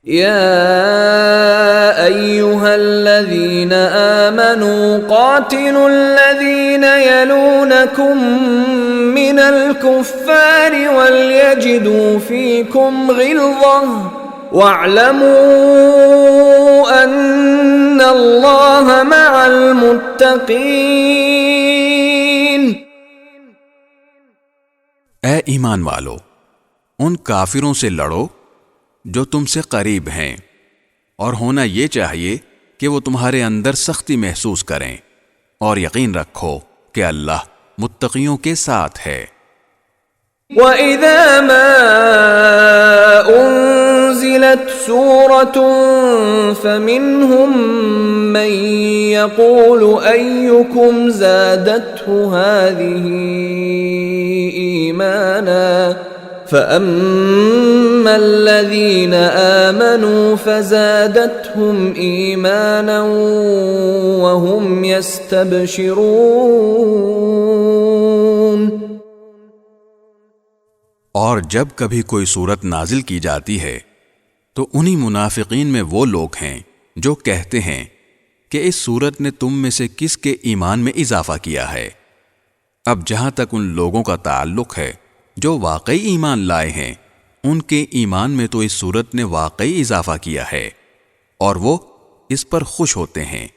يا أيها الذين آمنوا قاتلوا الذين يلونكم من الكفار وليجدوا فيكم غلظة واعلموا أن الله مع المتقين۔ اے ایمان والو، ان کافروں سے لڑو جو تم سے قریب ہیں، اور ہونا یہ چاہیے کہ وہ تمہارے اندر سختی محسوس کریں، اور یقین رکھو کہ اللہ متقیوں کے ساتھ ہے۔ وَإِذَا مَا أُنزِلَتْ سُورَةٌ فَمِنْهُمْ مَنْ يَقُولُ أَيُّكُمْ زَادَتْهُ هَذِهِ إِيمَانًا فَأَمَّا الَّذِينَ آمَنُوا فَزَادَتْهُمْ إِيمَانًا وَهُمْ يَسْتَبْشِرُونَ۔ اور جب کبھی کوئی صورت نازل کی جاتی ہے تو انہی منافقین میں وہ لوگ ہیں جو کہتے ہیں کہ اس صورت نے تم میں سے کس کے ایمان میں اضافہ کیا ہے۔ اب جہاں تک ان لوگوں کا تعلق ہے جو واقعی ایمان لائے ہیں، ان کے ایمان میں تو اس صورت نے واقعی اضافہ کیا ہے، اور وہ اس پر خوش ہوتے ہیں۔